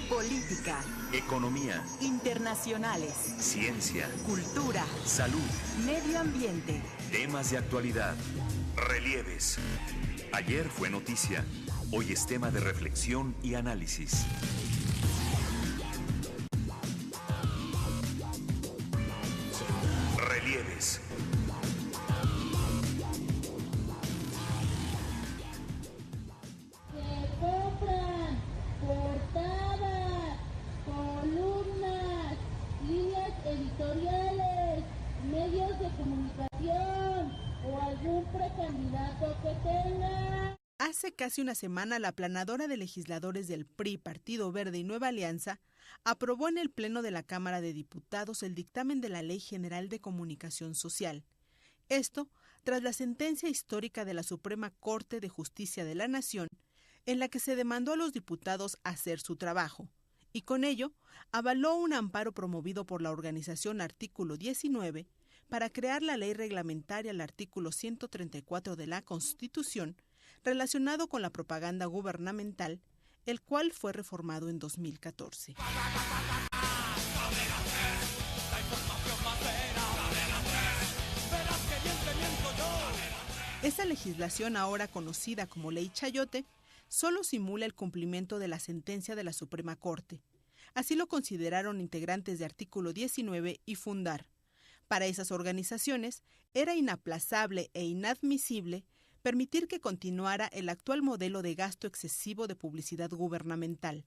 política, economía, internacionales, ciencia, cultura, salud, medio ambiente, temas de actualidad, relieves. Ayer fue noticia, hoy es tema de reflexión y análisis. Relieves. Portadas, columnas, líneas editoriales, medios de comunicación o algún precandidato que tenga. Hace casi una semana, la aplanadora de legisladores del PRI, Partido Verde y Nueva Alianza aprobó en el Pleno de la Cámara de Diputados el dictamen de la Ley General de Comunicación Social. Esto tras la sentencia histórica de la Suprema Corte de Justicia de la Nación, en la que se demandó a los diputados hacer su trabajo, y con ello avaló un amparo promovido por la organización Artículo 19 para crear la ley reglamentaria al artículo 134 de la Constitución relacionado con la propaganda gubernamental, el cual fue reformado en 2014. Esa legislación, ahora conocida como Ley Chayote, solo simula el cumplimiento de la sentencia de la Suprema Corte. Así lo consideraron integrantes de Artículo 19 y Fundar. Para esas organizaciones, era inaplazable e inadmisible permitir que continuara el actual modelo de gasto excesivo de publicidad gubernamental.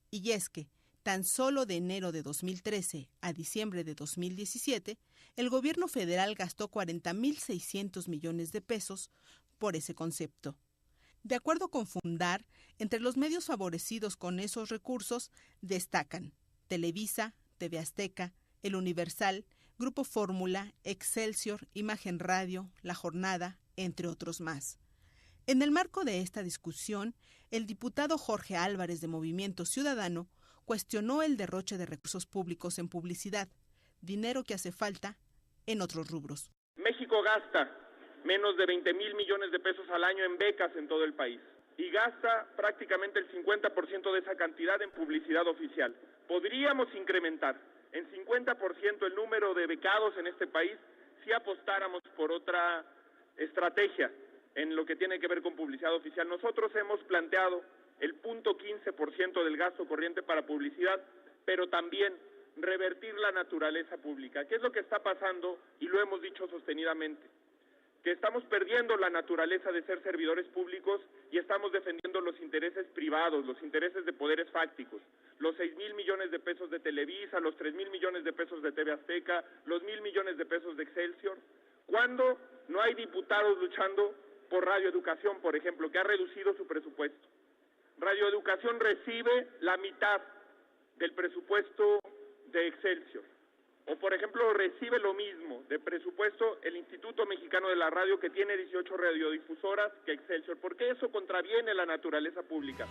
Y es que, tan solo de enero de 2013 a diciembre de 2017, el gobierno federal gastó 40.600 millones de pesos por ese concepto. De acuerdo con Fundar, entre los medios favorecidos con esos recursos destacan Televisa, TV Azteca, El Universal, Grupo Fórmula, Excelsior, Imagen Radio, La Jornada, entre otros más. En el marco de esta discusión, el diputado Jorge Álvarez de Movimiento Ciudadano cuestionó el derroche de recursos públicos en publicidad, dinero que hace falta en otros rubros. México gasta menos de 20,000 millones de pesos al año en becas en todo el país y gasta prácticamente el 50% de esa cantidad en publicidad oficial. Podríamos incrementar en 50% el número de becados en este país si apostáramos por otra estrategia en lo que tiene que ver con publicidad oficial. Nosotros hemos planteado el 0.15% del gasto corriente para publicidad, pero también revertir la naturaleza pública. ¿Qué es lo que está pasando? Y lo hemos dicho sostenidamente, que estamos perdiendo la naturaleza de ser servidores públicos y estamos defendiendo los intereses privados, los intereses de poderes fácticos, los 6,000 millones de pesos de Televisa, los 3,000 millones de pesos de TV Azteca, los 1,000 millones de pesos de Excelsior, cuando no hay diputados luchando por radioeducación, por ejemplo, que ha reducido su presupuesto. Radioeducación recibe la mitad del presupuesto de Excelsior. O, por ejemplo, recibe lo mismo de presupuesto el Instituto Mexicano de la Radio, que tiene 18 radiodifusoras, que Excelsior, porque eso contraviene la naturaleza pública.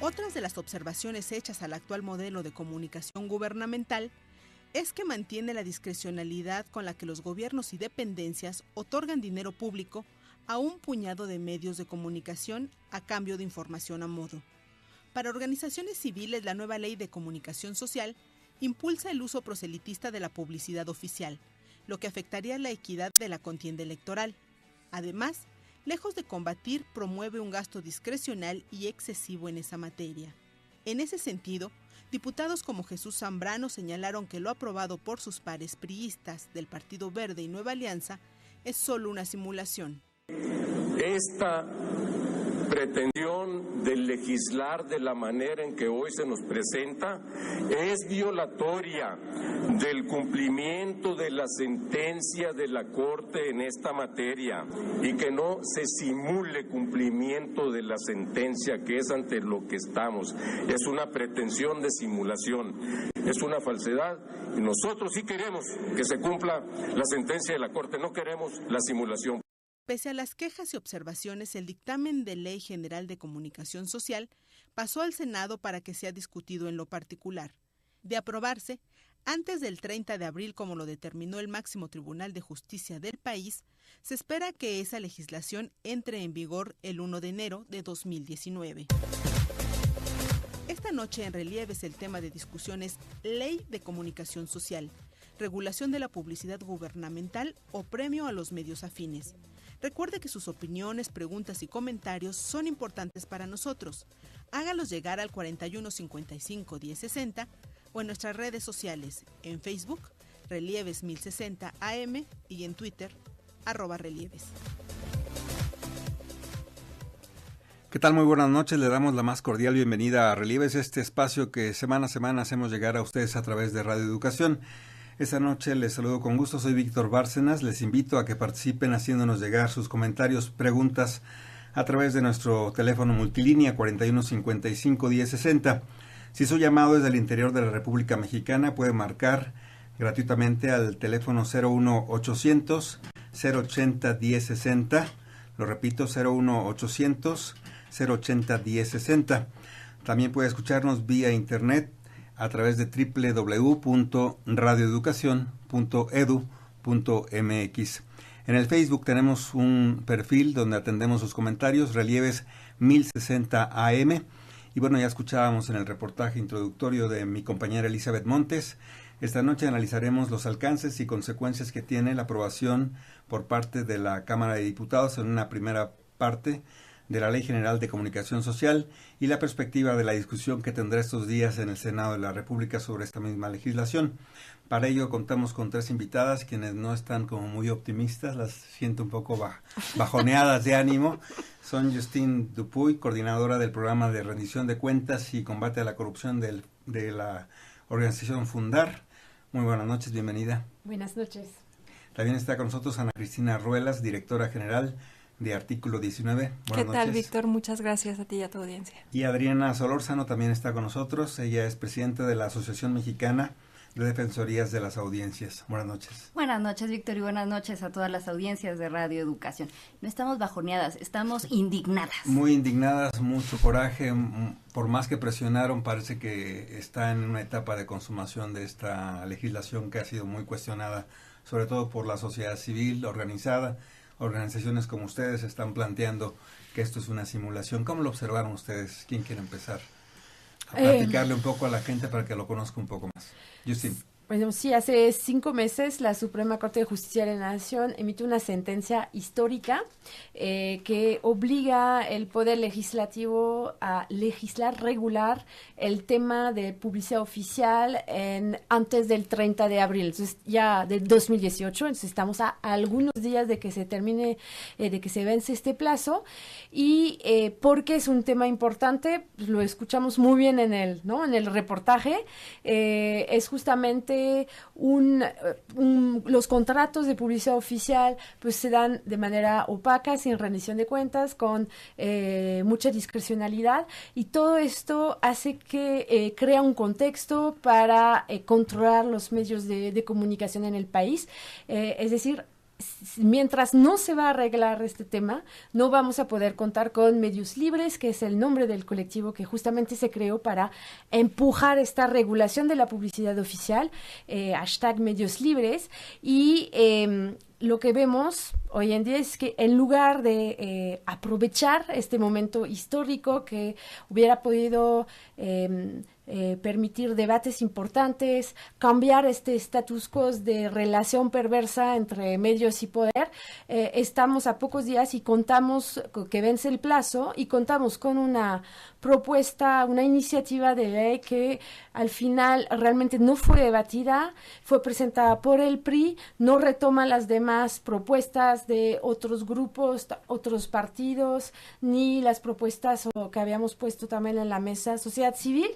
Otras de las observaciones hechas al actual modelo de comunicación gubernamental es que mantiene la discrecionalidad con la que los gobiernos y dependencias otorgan dinero público a un puñado de medios de comunicación a cambio de información a modo. Para organizaciones civiles, la nueva Ley de Comunicación Social impulsa el uso proselitista de la publicidad oficial, lo que afectaría la equidad de la contienda electoral. Además, lejos de combatir, promueve un gasto discrecional y excesivo en esa materia. En ese sentido, diputados como Jesús Zambrano señalaron que lo aprobado por sus pares priistas del Partido Verde y Nueva Alianza es solo una simulación. Esta pretensión de legislar de la manera en que hoy se nos presenta es violatoria del cumplimiento de la sentencia de la Corte en esta materia y que no se simule cumplimiento de la sentencia, que es ante lo que estamos. Es una pretensión de simulación, es una falsedad y nosotros sí queremos que se cumpla la sentencia de la Corte, no queremos la simulación. Pese a las quejas y observaciones, el dictamen de Ley General de Comunicación Social pasó al Senado para que sea discutido en lo particular. De aprobarse, Antes del 30 de abril, como lo determinó el máximo Tribunal de Justicia del país, se espera que esa legislación entre en vigor el 1 de enero de 2019. Esta noche en Relieves el tema de discusión es Ley de Comunicación Social, regulación de la publicidad gubernamental o premio a los medios afines. Recuerde que sus opiniones, preguntas y comentarios son importantes para nosotros. Hágalos llegar al 4155 1060 o en nuestras redes sociales, en Facebook, Relieves 1060 AM y en Twitter, @relieves. ¿Qué tal? Muy buenas noches, le damos la más cordial bienvenida a Relieves, este espacio que semana a semana hacemos llegar a ustedes a través de Radio Educación. Esta noche les saludo con gusto, soy Víctor Bárcenas, les invito a que participen haciéndonos llegar sus comentarios, preguntas a través de nuestro teléfono multilínea 4155 1060. Si su llamado es del interior de la República Mexicana, puede marcar gratuitamente al teléfono 01800 080 1060. Lo repito, 01800 080 1060. También puede escucharnos vía internet a través de www.radioeducacion.edu.mx. En el Facebook tenemos un perfil donde atendemos sus comentarios, Relieves 1060 AM. Y bueno, ya escuchábamos en el reportaje introductorio de mi compañera Elizabeth Montes. Esta noche analizaremos los alcances y consecuencias que tiene la aprobación por parte de la Cámara de Diputados en una primera parte de la Ley General de Comunicación Social y la perspectiva de la discusión que tendrá estos días en el Senado de la República sobre esta misma legislación. Para ello contamos con 3 invitadas, quienes no están como muy optimistas, las siento un poco bajoneadas de ánimo. Son Justine Dupuy, coordinadora del programa de rendición de cuentas y combate a la corrupción de la organización Fundar. Muy buenas noches, bienvenida. Buenas noches. También está con nosotros Ana Cristina Ruelas, directora general de Artículo 19. ¿Qué tal, Víctor? Muchas gracias a ti y a tu audiencia. Y Adriana Solórzano también está con nosotros. Ella es presidenta de la Asociación Mexicana de Defensorías de las Audiencias. Buenas noches. Buenas noches, Víctor, y buenas noches a todas las audiencias de Radio Educación. No estamos bajoneadas, estamos indignadas. Muy indignadas, mucho coraje. Por más que presionaron, parece que está en una etapa de consumación de esta legislación que ha sido muy cuestionada, sobre todo por la sociedad civil organizada. Organizaciones como ustedes están planteando que esto es una simulación. ¿Cómo lo observaron ustedes? ¿Quién quiere empezar a platicarle un poco a la gente para que lo conozca un poco más? Justine. Bueno, sí, hace 5 meses la Suprema Corte de Justicia de la Nación emitió una sentencia histórica que obliga el Poder Legislativo a legislar, regular el tema de publicidad oficial antes del 30 de abril, entonces ya del 2018, entonces estamos a algunos días de que se termine, de que se vence este plazo, y porque es un tema importante, pues lo escuchamos muy bien en el reportaje, es justamente los contratos de publicidad oficial pues se dan de manera opaca, sin rendición de cuentas, con mucha discrecionalidad, y todo esto hace que crea un contexto para controlar los medios de comunicación en el país, es decir, mientras no se va a arreglar este tema, no vamos a poder contar con Medios Libres, que es el nombre del colectivo que justamente se creó para empujar esta regulación de la publicidad oficial, #Medios Libres, y lo que vemos hoy en día es que en lugar de aprovechar este momento histórico que hubiera podido permitir debates importantes, cambiar este status quo de relación perversa entre medios y poder, estamos a pocos días y contamos que vence el plazo y contamos con una propuesta, una iniciativa de ley que al final realmente no fue debatida, fue presentada por el PRI, no retoma las demás propuestas de otros grupos, otros partidos, ni las propuestas que habíamos puesto también en la mesa sociedad civil,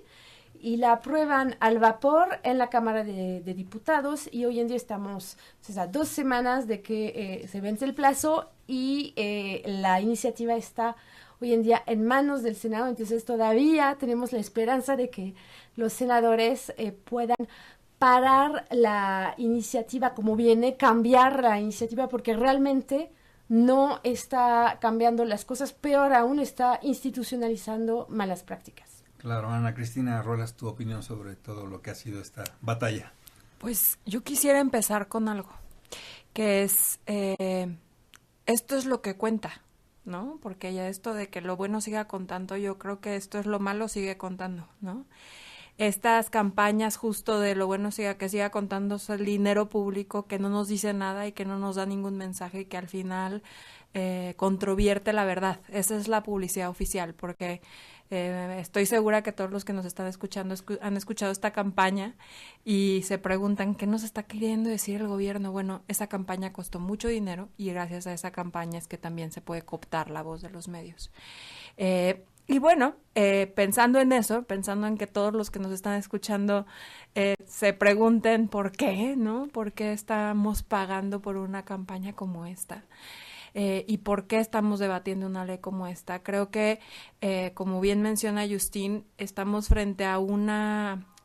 y la aprueban al vapor en la Cámara de Diputados, y hoy en día estamos a 2 semanas de que se vence el plazo y la iniciativa está hoy en día en manos del Senado, entonces todavía tenemos la esperanza de que los senadores puedan parar la iniciativa como viene, cambiar la iniciativa, porque realmente no está cambiando las cosas, peor aún está institucionalizando malas prácticas. Claro, Ana Cristina Ruelas, tu opinión sobre todo lo que ha sido esta batalla. Pues yo quisiera empezar con algo, que es, esto es lo que cuenta, ¿no? Porque ya esto de que lo bueno siga contando, yo creo que esto es lo malo sigue contando, ¿no? Estas campañas justo de lo bueno que siga contando el dinero público que no nos dice nada y que no nos da ningún mensaje y que al final controvierte la verdad. Esa es la publicidad oficial, porque estoy segura que todos los que nos están escuchando han escuchado esta campaña y se preguntan ¿qué nos está queriendo decir el gobierno? Bueno, esa campaña costó mucho dinero y gracias a esa campaña es que también se puede cooptar la voz de los medios. Y bueno, pensando en eso, pensando en que todos los que nos están escuchando se pregunten por qué, ¿no? ¿Por qué estamos pagando por una campaña como esta? ¿Y por qué estamos debatiendo una ley como esta? Creo que, como bien menciona Justín, estamos frente a un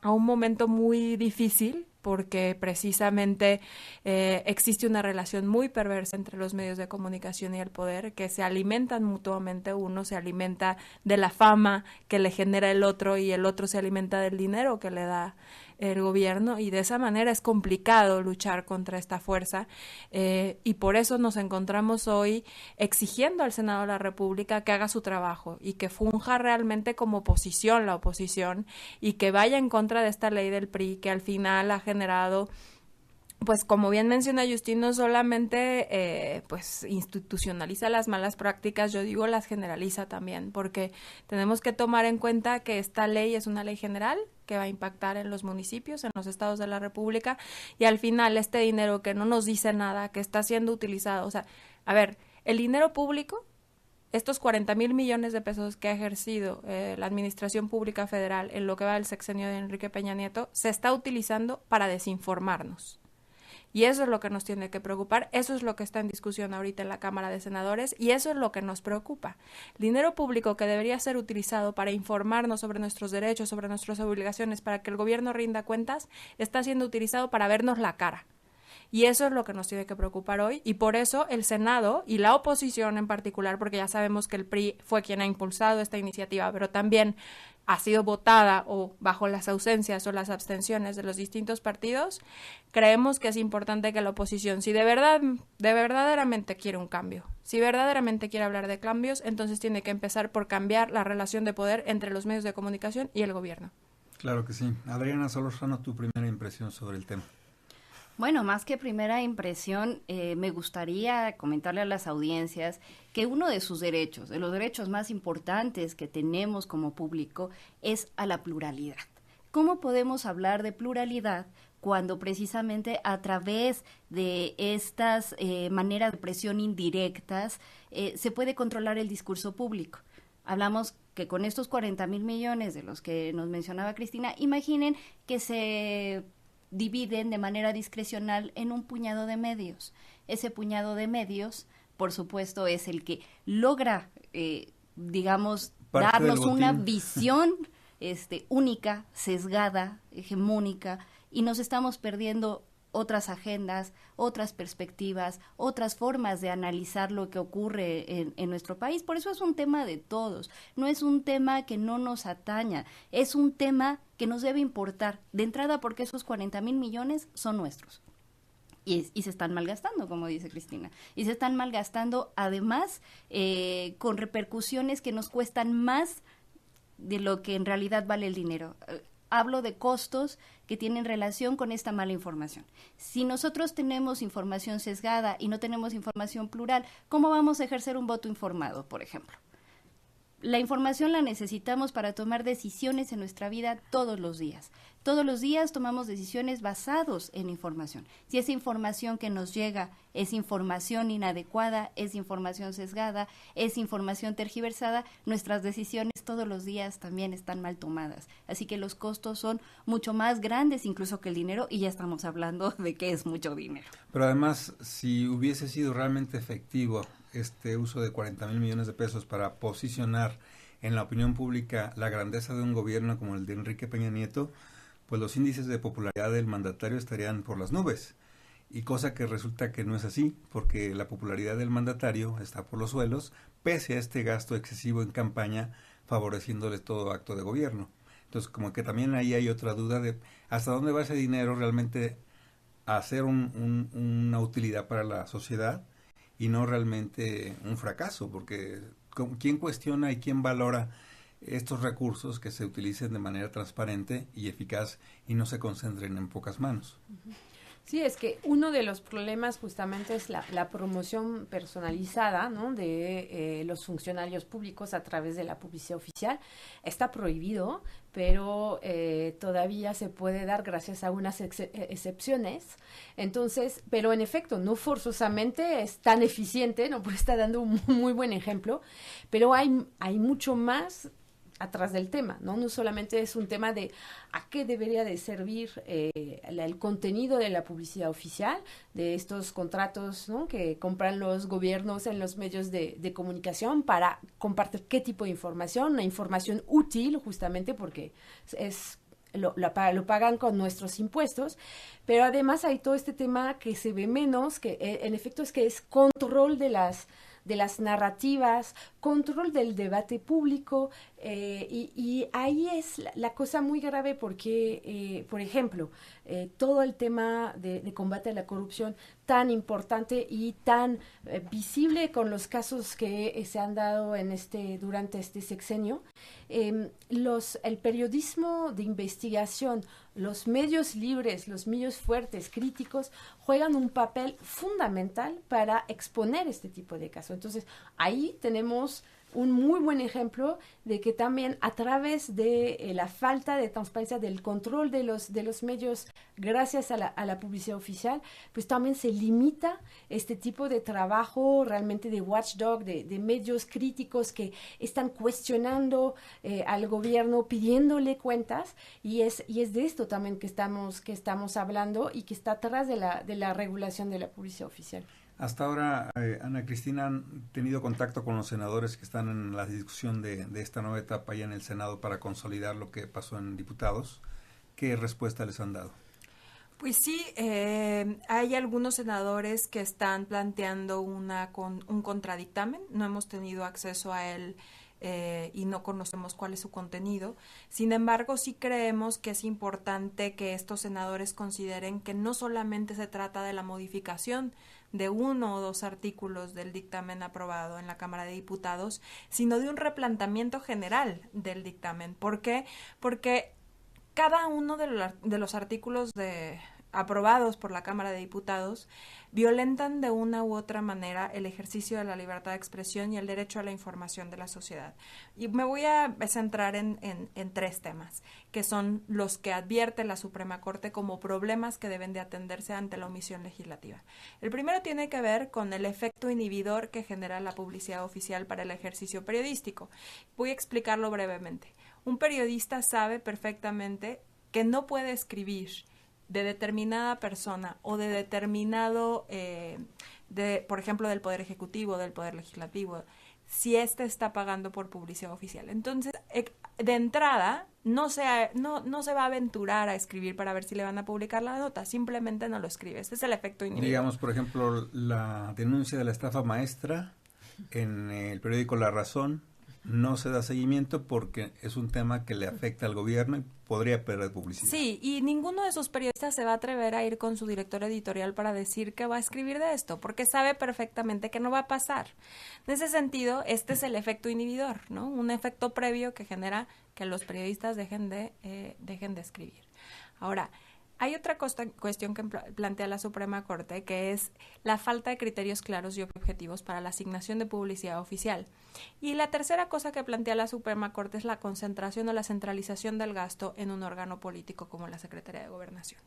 momento muy difícil porque precisamente existe una relación muy perversa entre los medios de comunicación y el poder, que se alimentan mutuamente. Uno se alimenta de la fama que le genera el otro y el otro se alimenta del dinero que le da el gobierno, y de esa manera es complicado luchar contra esta fuerza, y por eso nos encontramos hoy exigiendo al Senado de la República que haga su trabajo y que funja realmente como oposición, la oposición, y que vaya en contra de esta ley del PRI que al final ha generado, pues como bien menciona Justín, no solamente pues institucionaliza las malas prácticas, yo digo las generaliza también, porque tenemos que tomar en cuenta que esta ley es una ley general que va a impactar en los municipios, en los estados de la República, y al final este dinero que no nos dice nada, que está siendo utilizado, o sea, a ver, el dinero público, estos 40,000 millones de pesos que ha ejercido la Administración Pública Federal en lo que va del sexenio de Enrique Peña Nieto, se está utilizando para desinformarnos. Y eso es lo que nos tiene que preocupar, eso es lo que está en discusión ahorita en la Cámara de Senadores y eso es lo que nos preocupa. El dinero público que debería ser utilizado para informarnos sobre nuestros derechos, sobre nuestras obligaciones, para que el gobierno rinda cuentas, está siendo utilizado para vernos la cara. Y eso es lo que nos tiene que preocupar hoy, y por eso el Senado y la oposición en particular, porque ya sabemos que el PRI fue quien ha impulsado esta iniciativa, pero también ha sido votada o bajo las ausencias o las abstenciones de los distintos partidos, creemos que es importante que la oposición, si de verdaderamente quiere un cambio, si verdaderamente quiere hablar de cambios, entonces tiene que empezar por cambiar la relación de poder entre los medios de comunicación y el gobierno. Claro que sí. Adriana Solórzano, tu primera impresión sobre el tema. Bueno, más que primera impresión, me gustaría comentarle a las audiencias que uno de sus derechos, de los derechos más importantes que tenemos como público, es a la pluralidad. ¿Cómo podemos hablar de pluralidad cuando precisamente a través de estas maneras de presión indirectas se puede controlar el discurso público? Hablamos que con estos 40,000 millones de los que nos mencionaba Cristina, imaginen que se dividen de manera discrecional en un puñado de medios. Ese puñado de medios, por supuesto, es el que logra, darnos una visión única, sesgada, hegemónica, y nos estamos perdiendo otras agendas, otras perspectivas, otras formas de analizar lo que ocurre en nuestro país. Por eso es un tema de todos, no es un tema que no nos ataña, es un tema que nos debe importar, de entrada porque esos 40,000 millones son nuestros. Y se están malgastando, como dice Cristina. Y se están malgastando, además, con repercusiones que nos cuestan más de lo que en realidad vale el dinero. Hablo de costos que tienen relación con esta mala información. Si nosotros tenemos información sesgada y no tenemos información plural, ¿cómo vamos a ejercer un voto informado, por ejemplo? La información la necesitamos para tomar decisiones en nuestra vida todos los días. Todos los días tomamos decisiones basados en información. Si esa información que nos llega es información inadecuada, es información sesgada, es información tergiversada, nuestras decisiones todos los días también están mal tomadas. Así que los costos son mucho más grandes incluso que el dinero, y ya estamos hablando de que es mucho dinero. Pero además, si hubiese sido realmente efectivo este uso de 40,000 millones de pesos para posicionar en la opinión pública la grandeza de un gobierno como el de Enrique Peña Nieto, pues los índices de popularidad del mandatario estarían por las nubes. Y cosa que resulta que no es así, porque la popularidad del mandatario está por los suelos, pese a este gasto excesivo en campaña, favoreciéndole todo acto de gobierno. Entonces, como que también ahí hay otra duda de hasta dónde va ese dinero realmente a hacer una utilidad para la sociedad y no realmente un fracaso, porque ¿quién cuestiona y quién valora estos recursos que se utilicen de manera transparente y eficaz y no se concentren en pocas manos? Sí, es que uno de los problemas justamente es la promoción personalizada, ¿no?, de los funcionarios públicos a través de la publicidad oficial. Está prohibido, pero todavía se puede dar gracias a unas excepciones. Entonces, pero en efecto, no forzosamente es tan eficiente, no puede estar dando un muy buen ejemplo, pero hay mucho más atrás del tema, ¿no? No solamente es un tema de a qué debería de servir el contenido de la publicidad oficial, de estos contratos, ¿no?, que compran los gobiernos en los medios de comunicación para compartir qué tipo de información, una información útil justamente porque lo pagan con nuestros impuestos, pero además hay todo este tema que se ve menos, que en efecto es que es control de las narrativas, control del debate público, y ahí es la cosa muy grave porque, por ejemplo, todo el tema de combate a la corrupción tan importante y tan visible con los casos que se han dado durante este sexenio, el periodismo de investigación, los medios libres, los medios fuertes, críticos, juegan un papel fundamental para exponer este tipo de casos. Entonces, ahí tenemos un muy buen ejemplo de que también a través de la falta de transparencia, del control de los medios, gracias a la publicidad oficial, pues también se limita este tipo de trabajo realmente de watchdog, de medios críticos que están cuestionando al gobierno, pidiéndole cuentas, y es de esto también que estamos hablando y que está atrás de la regulación de la publicidad oficial. Hasta ahora, Ana Cristina, ¿han tenido contacto con los senadores que están en la discusión de esta nueva etapa ya en el Senado para consolidar lo que pasó en diputados? ¿Qué respuesta les han dado? Pues sí, hay algunos senadores que están planteando un contradictamen. No hemos tenido acceso a él y no conocemos cuál es su contenido. Sin embargo, sí creemos que es importante que estos senadores consideren que no solamente se trata de la modificación de 1 o 2 artículos del dictamen aprobado en la Cámara de Diputados, sino de un replanteamiento general del dictamen. ¿Por qué? Porque cada uno de los artículos aprobados por la Cámara de Diputados violentan de una u otra manera el ejercicio de la libertad de expresión y el derecho a la información de la sociedad. Y me voy a centrar en 3 temas, que son los que advierte la Suprema Corte como problemas que deben de atenderse ante la omisión legislativa. El primero tiene que ver con el efecto inhibidor que genera la publicidad oficial para el ejercicio periodístico. Voy a explicarlo brevemente. Un periodista sabe perfectamente que no puede escribir de determinada persona o de determinado, por ejemplo, del Poder Ejecutivo, del Poder Legislativo, si éste está pagando por publicidad oficial. Entonces, de entrada, no se va a aventurar a escribir para ver si le van a publicar la nota, simplemente no lo escribe. Ese es el efecto inhibidor. Digamos, por ejemplo, la denuncia de la estafa maestra en el periódico La Razón no se da seguimiento porque es un tema que le afecta al gobierno y podría perder publicidad. Sí, y ninguno de esos periodistas se va a atrever a ir con su director editorial para decir que va a escribir de esto, porque sabe perfectamente que no va a pasar. En ese sentido, este es el efecto inhibidor, ¿no? Un efecto previo que genera que los periodistas dejen de escribir. Ahora, hay otra cuestión que plantea la Suprema Corte, que es la falta de criterios claros y objetivos para la asignación de publicidad oficial. Y la tercera cosa que plantea la Suprema Corte es la concentración o la centralización del gasto en un órgano político como la Secretaría de Gobernación.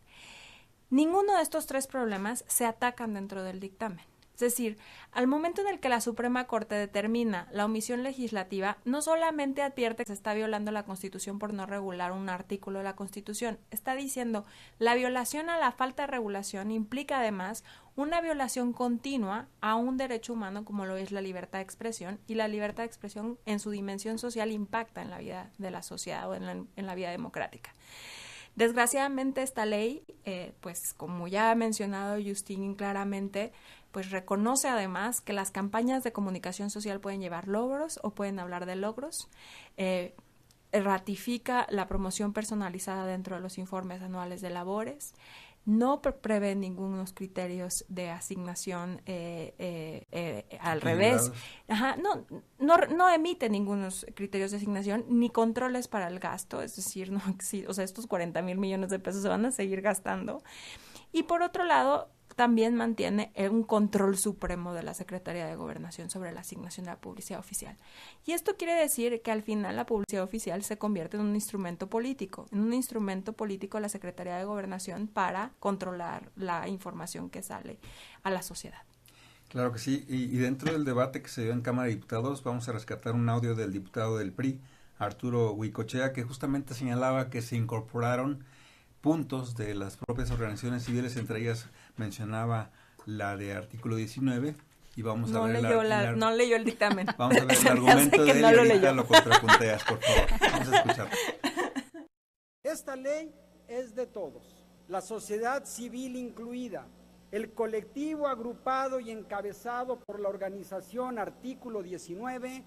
Ninguno de estos 3 problemas se atacan dentro del dictamen. Es decir, al momento en el que la Suprema Corte determina la omisión legislativa, no solamente advierte que se está violando la Constitución por no regular un artículo de la Constitución, está diciendo la violación a la falta de regulación implica además una violación continua a un derecho humano como lo es la libertad de expresión, y la libertad de expresión en su dimensión social impacta en la vida de la sociedad o en la vida democrática. Desgraciadamente esta ley, pues como ya ha mencionado Justin claramente, pues reconoce además que las campañas de comunicación social pueden llevar logros o pueden hablar de logros. ratifica la promoción personalizada dentro de los informes anuales de labores, no prevé ningunos criterios de asignación al revés. Ajá, no emite ningunos criterios de asignación ni controles para el gasto, es decir, no existe, o sea, estos 40,000 millones de pesos se van a seguir gastando. Y por otro lado, también mantiene un control supremo de la Secretaría de Gobernación sobre la asignación de la publicidad oficial. Y esto quiere decir que al final la publicidad oficial se convierte en un instrumento político, la Secretaría de Gobernación para controlar la información que sale a la sociedad. Claro que sí, y dentro del debate que se dio en Cámara de Diputados vamos a rescatar un audio del diputado del PRI, Arturo Huicochea, que justamente señalaba que se incorporaron puntos de las propias organizaciones civiles, entre ellas mencionaba la de artículo 19, y vamos a ver no leyó el dictamen. Vamos a ver el argumento de él y ahorita lo contrapunteas, por favor. Vamos a escuchar. Esta ley es de todos, la sociedad civil incluida, el colectivo agrupado y encabezado por la organización Artículo 19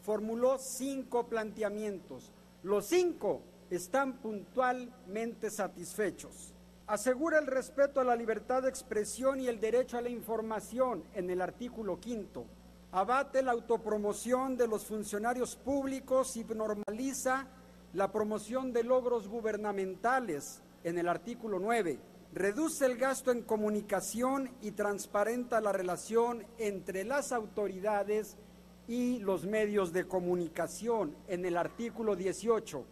formuló 5 planteamientos. Los 5 están puntualmente satisfechos. Asegura el respeto a la libertad de expresión y el derecho a la información en el artículo 5. Abate la autopromoción de los funcionarios públicos y normaliza la promoción de logros gubernamentales en el artículo 9. Reduce el gasto en comunicación y transparenta la relación entre las autoridades y los medios de comunicación en el artículo 18.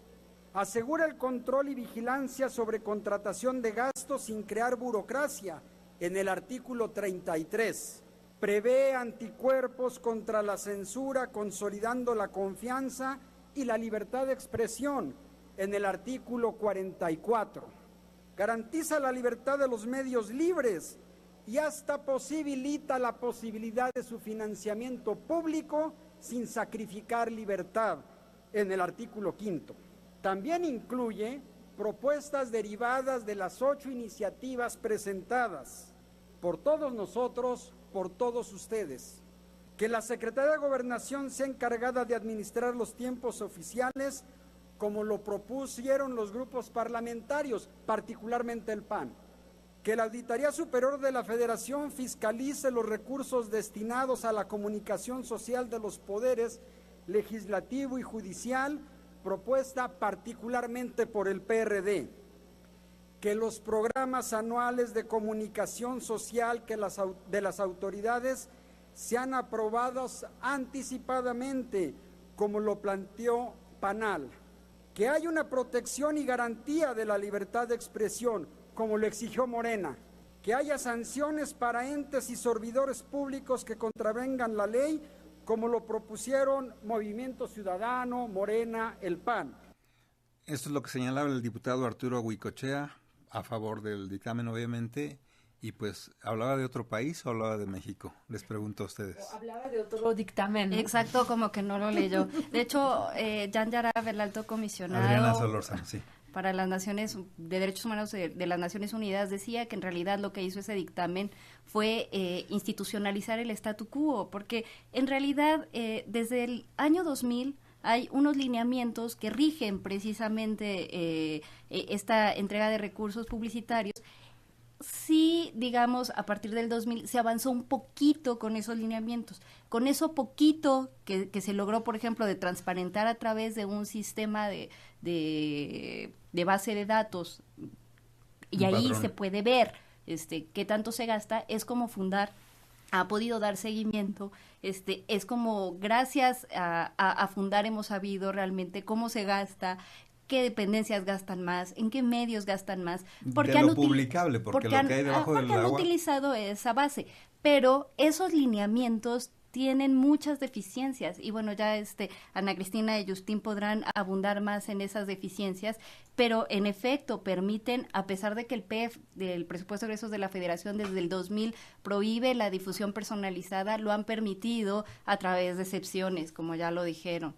Asegura el control y vigilancia sobre contratación de gastos sin crear burocracia en el artículo 33. Prevé anticuerpos contra la censura consolidando la confianza y la libertad de expresión en el artículo 44. Garantiza la libertad de los medios libres y hasta posibilita la posibilidad de su financiamiento público sin sacrificar libertad en el artículo 5. También incluye propuestas derivadas de las 8 iniciativas presentadas por todos nosotros, por todos ustedes. Que la Secretaría de Gobernación sea encargada de administrar los tiempos oficiales como lo propusieron los grupos parlamentarios, particularmente el PAN. Que la Auditoría Superior de la Federación fiscalice los recursos destinados a la comunicación social de los poderes legislativo y judicial, propuesta particularmente por el PRD, que los programas anuales de comunicación social de las autoridades sean aprobados anticipadamente, como lo planteó PANAL, que haya una protección y garantía de la libertad de expresión, como lo exigió Morena, que haya sanciones para entes y servidores públicos que contravengan la ley, como lo propusieron Movimiento Ciudadano, Morena, el PAN. Esto es lo que señalaba el diputado Arturo Huicochea, a favor del dictamen obviamente, y pues, ¿hablaba de otro país o hablaba de México? Les pregunto a ustedes. Hablaba de otro dictamen, ¿no? Exacto, como que no lo leyó. De hecho, Jan Yarab, el alto comisionado Adriana Solórzano, sí, para las Naciones de Derechos Humanos de las Naciones Unidas, decía que en realidad lo que hizo ese dictamen fue institucionalizar el statu quo, porque en realidad desde el año 2000 hay unos lineamientos que rigen precisamente esta entrega de recursos publicitarios. Sí, digamos, a partir del 2000 se avanzó un poquito con esos lineamientos. Con eso poquito que se logró, por ejemplo, de transparentar a través de un sistema de base de datos, y ahí se puede ver qué tanto se gasta, es como Fundar ha podido dar seguimiento, es como gracias a Fundar hemos sabido realmente cómo se gasta, qué dependencias gastan más, en qué medios gastan más, porque de lo publicable, porque lo que hay debajo del agua, han utilizado esa base, pero esos lineamientos tienen muchas deficiencias, y bueno, ya Ana Cristina y Justín podrán abundar más en esas deficiencias, pero en efecto permiten, a pesar de que el PEF, del presupuesto de egresos de la Federación, desde el 2000 prohíbe la difusión personalizada, lo han permitido a través de excepciones, como ya lo dijeron,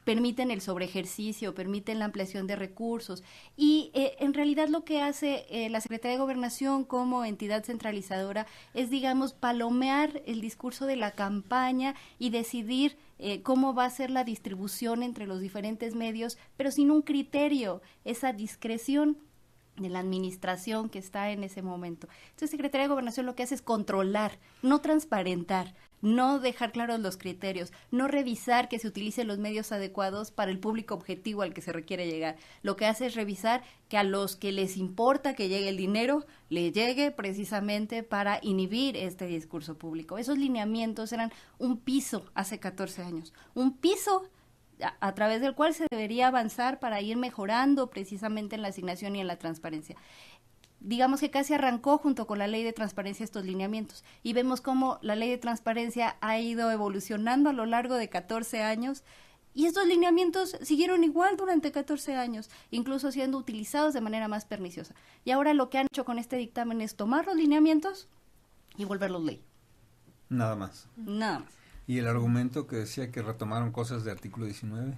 permiten el sobreejercicio, permiten la ampliación de recursos, y en realidad lo que hace la Secretaría de Gobernación como entidad centralizadora es, digamos, palomear el discurso de la campaña campaña y decidir cómo va a ser la distribución entre los diferentes medios, pero sin un criterio, esa discreción de la administración que está en ese momento. Entonces, Secretaría de Gobernación lo que hace es controlar, no transparentar, no dejar claros los criterios, no revisar que se utilicen los medios adecuados para el público objetivo al que se requiere llegar. Lo que hace es revisar que a los que les importa que llegue el dinero, le llegue precisamente para inhibir este discurso público. Esos lineamientos eran un piso hace 14 años, un piso a través del cual se debería avanzar para ir mejorando precisamente en la asignación y en la transparencia. Digamos que casi arrancó junto con la ley de transparencia estos lineamientos y vemos cómo la ley de transparencia ha ido evolucionando a lo largo de 14 años y estos lineamientos siguieron igual durante 14 años, incluso siendo utilizados de manera más perniciosa. Y ahora lo que han hecho con este dictamen es tomar los lineamientos y volverlos ley. Nada más. Nada más. ¿Y el argumento que decía que retomaron cosas de artículo 19?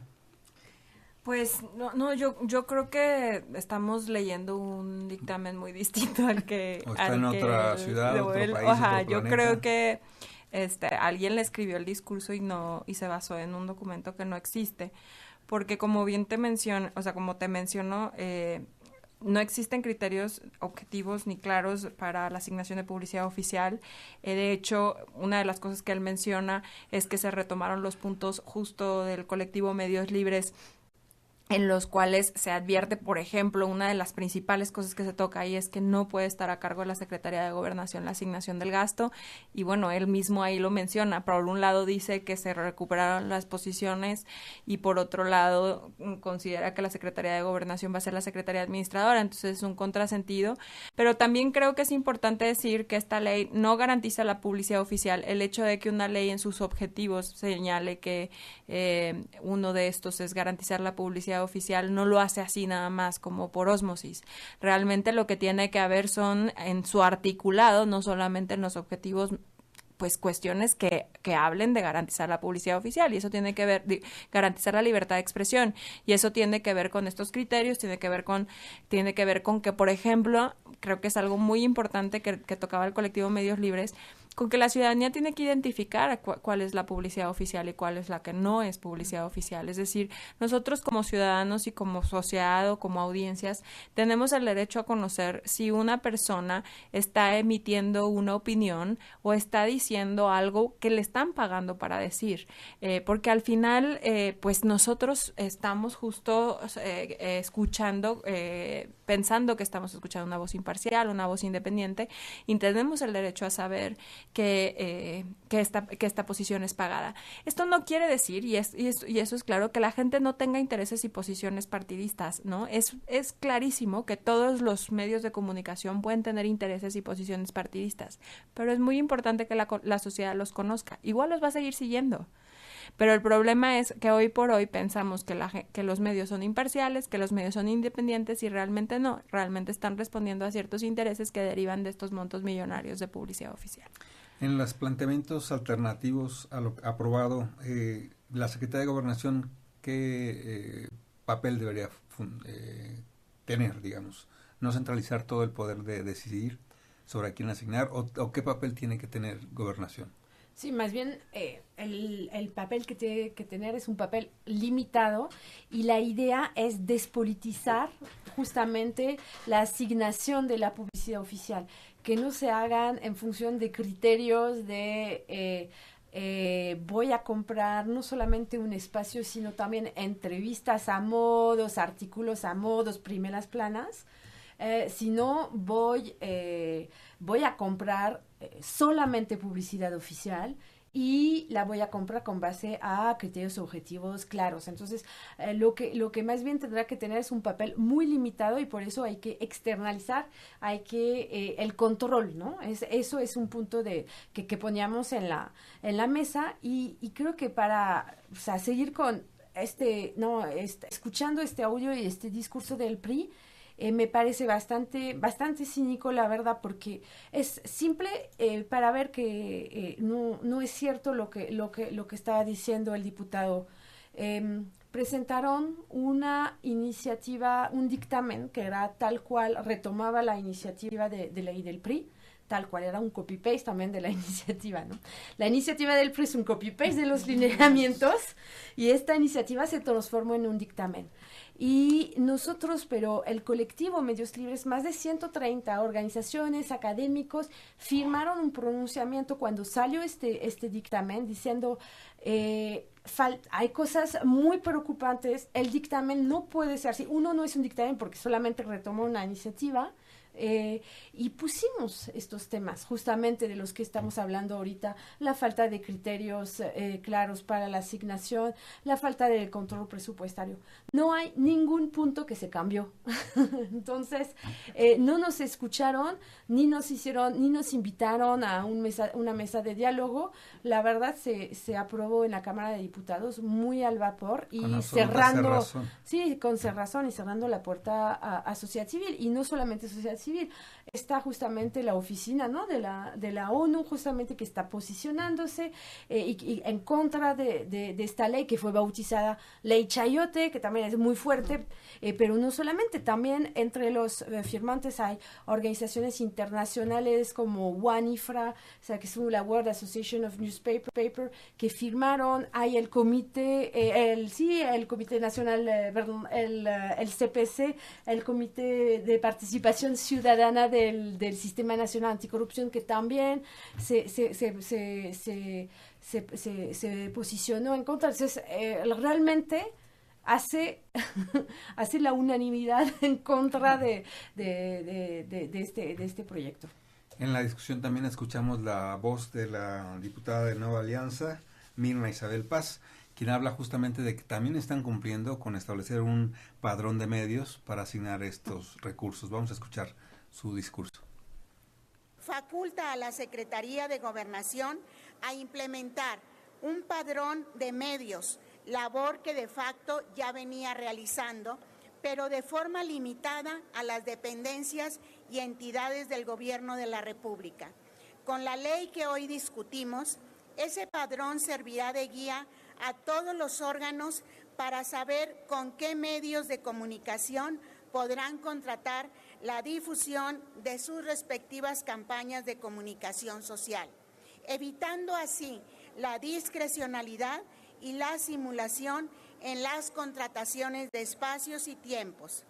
Pues yo creo que estamos leyendo un dictamen muy distinto al que... ¿O está en otra ciudad, otro país, Ajá, otro yo planeta? creo que alguien le escribió el discurso y se basó en un documento que no existe, porque como bien te menciono, no existen criterios objetivos ni claros para la asignación de publicidad oficial. De hecho, una de las cosas que él menciona es que se retomaron los puntos justo del colectivo Medios Libres, en los cuales se advierte, por ejemplo, una de las principales cosas que se toca ahí es que no puede estar a cargo de la Secretaría de Gobernación la asignación del gasto, y bueno, él mismo ahí lo menciona. Por un lado dice que se recuperaron las posiciones y por otro lado considera que la Secretaría de Gobernación va a ser la Secretaría Administradora, entonces es un contrasentido, pero también creo que es importante decir que esta ley no garantiza la publicidad oficial. El hecho de que una ley en sus objetivos señale que uno de estos es garantizar la publicidad oficial no lo hace así nada más como por ósmosis. Realmente lo que tiene que haber son en su articulado, no solamente en los objetivos, pues cuestiones que hablen de garantizar la publicidad oficial, y eso tiene que ver garantizar la libertad de expresión, y eso tiene que ver con estos criterios, tiene que ver con que, por ejemplo, creo que es algo muy importante que tocaba el colectivo Medios Libres, con que la ciudadanía tiene que identificar cuál es la publicidad oficial y cuál es la que no es publicidad oficial. Es decir, nosotros como ciudadanos y como sociedad o como audiencias tenemos el derecho a conocer si una persona está emitiendo una opinión o está diciendo algo que le están pagando para decir, porque al final pues nosotros estamos justo escuchando, pensando que estamos escuchando una voz imparcial, una voz independiente, y tenemos el derecho a saber que esta posición es pagada. Esto no quiere decir, y eso es claro, que la gente no tenga intereses y posiciones partidistas, ¿no? Es clarísimo que todos los medios de comunicación pueden tener intereses y posiciones partidistas, pero es muy importante que la sociedad los conozca. Igual los va a seguir siguiendo. Pero el problema es que hoy por hoy pensamos que los medios son imparciales, que los medios son independientes, y realmente no, realmente están respondiendo a ciertos intereses que derivan de estos montos millonarios de publicidad oficial. En los planteamientos alternativos a lo aprobado, la Secretaría de Gobernación, ¿qué papel debería tener, digamos? ¿No centralizar todo el poder de decidir sobre a quién asignar, o qué papel tiene que tener Gobernación? Sí, más bien el papel que tiene que tener es un papel limitado, y la idea es despolitizar justamente la asignación de la publicidad oficial, que no se hagan en función de criterios de voy a comprar no solamente un espacio, sino también entrevistas a modos, artículos a modos, primeras planas, sino voy a comprar solamente publicidad oficial, y la voy a comprar con base a criterios objetivos claros. Entonces, lo que más bien tendrá que tener es un papel muy limitado, y por eso hay que externalizar, hay que el control, ¿no? Eso es un punto que poníamos en la mesa, y creo que para, o sea, seguir con escuchando este audio y este discurso del PRI, me parece bastante cínico, la verdad, porque es simple para ver que no es cierto lo que estaba diciendo el diputado. Presentaron una iniciativa, un dictamen que era tal cual, retomaba la iniciativa de ley del PRI, tal cual, era un copy-paste también de la iniciativa, ¿no? La iniciativa del PRI es un copy-paste de los lineamientos y esta iniciativa se transformó en un dictamen. Y nosotros, pero el colectivo Medios Libres, más de 130 organizaciones, académicos, firmaron un pronunciamiento cuando salió este dictamen diciendo hay cosas muy preocupantes, el dictamen no puede ser así, uno no es un dictamen porque solamente retomó una iniciativa, y pusimos estos temas justamente de los que estamos hablando ahorita, la falta de criterios claros para la asignación, la falta de control presupuestario. No hay ningún punto que se cambió. Entonces, no nos escucharon, ni nos invitaron a una mesa de diálogo. La verdad se aprobó en la Cámara de Diputados muy al vapor y cerrando, sí, con cerrazón y cerrando la puerta a sociedad civil, y no solamente sociedad civil. Está justamente la oficina, ¿no?, de la ONU, justamente, que está posicionándose y en contra de esta ley que fue bautizada Ley Chayote, que también es muy fuerte, pero no solamente, también entre los firmantes hay organizaciones internacionales como WANIFRA, o sea, que es la World Association of Newspaper, que firmaron, hay el comité, el Comité Nacional, el CPC, el Comité de Participación Ciudadana del Sistema Nacional Anticorrupción, que también se posicionó en contra. Entonces, realmente hace la unanimidad en contra de este proyecto. En la discusión también escuchamos la voz de la diputada de Nueva Alianza, Mirna Isabel Paz, quien habla justamente de que también están cumpliendo con establecer un padrón de medios para asignar estos recursos. Vamos a escuchar su discurso. Faculta a la Secretaría de Gobernación a implementar un padrón de medios, labor que de facto ya venía realizando, pero de forma limitada a las dependencias y entidades del Gobierno de la República. Con la ley que hoy discutimos, ese padrón servirá de guía a todos los órganos para saber con qué medios de comunicación podrán contratar la difusión de sus respectivas campañas de comunicación social, evitando así la discrecionalidad y la simulación en las contrataciones de espacios y tiempos.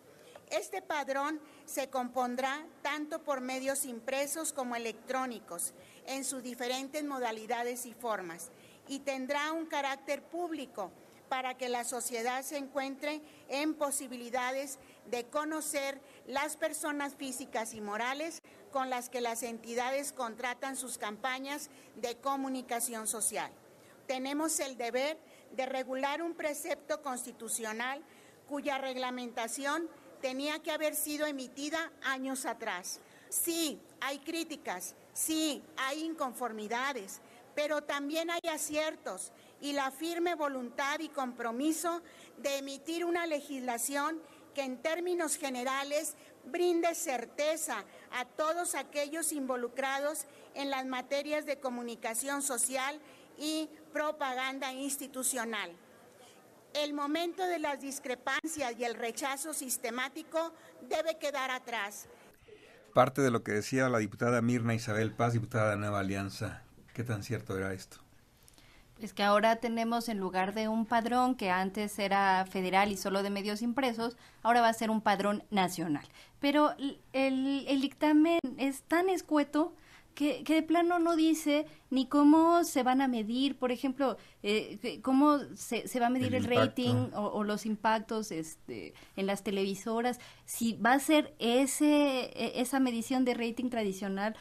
Este padrón se compondrá tanto por medios impresos como electrónicos, en sus diferentes modalidades y formas, y tendrá un carácter público para que la sociedad se encuentre en posibilidades de conocer las personas físicas y morales con las que las entidades contratan sus campañas de comunicación social. Tenemos el deber de regular un precepto constitucional cuya reglamentación tenía que haber sido emitida años atrás. Sí, hay críticas, sí, hay inconformidades, pero también hay aciertos y la firme voluntad y compromiso de emitir una legislación que en términos generales brinde certeza a todos aquellos involucrados en las materias de comunicación social y propaganda institucional. El momento de las discrepancias y el rechazo sistemático debe quedar atrás. Parte de lo que decía la diputada Mirna Isabel Paz, diputada de Nueva Alianza, ¿qué tan cierto era esto? Es que ahora tenemos, en lugar de un padrón que antes era federal y solo de medios impresos, ahora va a ser un padrón nacional. Pero el dictamen es tan escueto que de plano no dice ni cómo se van a medir, por ejemplo, cómo se va a medir el rating o los impactos en las televisoras, si va a ser esa medición de rating tradicional,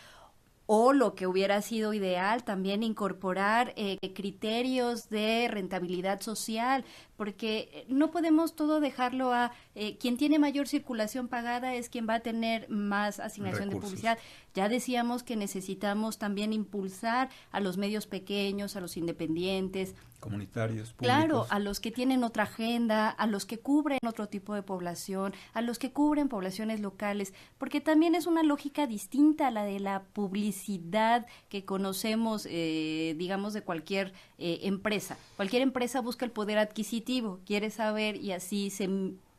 o lo que hubiera sido ideal, también incorporar criterios de rentabilidad social, porque no podemos todo dejarlo a quien tiene mayor circulación pagada es quien va a tener más asignación de publicidad. Ya decíamos que necesitamos también impulsar a los medios pequeños, a los independientes, comunitarios, públicos. Claro, a los que tienen otra agenda, a los que cubren otro tipo de población, a los que cubren poblaciones locales, porque también es una lógica distinta a la de la publicidad que conocemos, digamos, de cualquier empresa. Cualquier empresa busca el poder adquisitivo, quiere saber y así se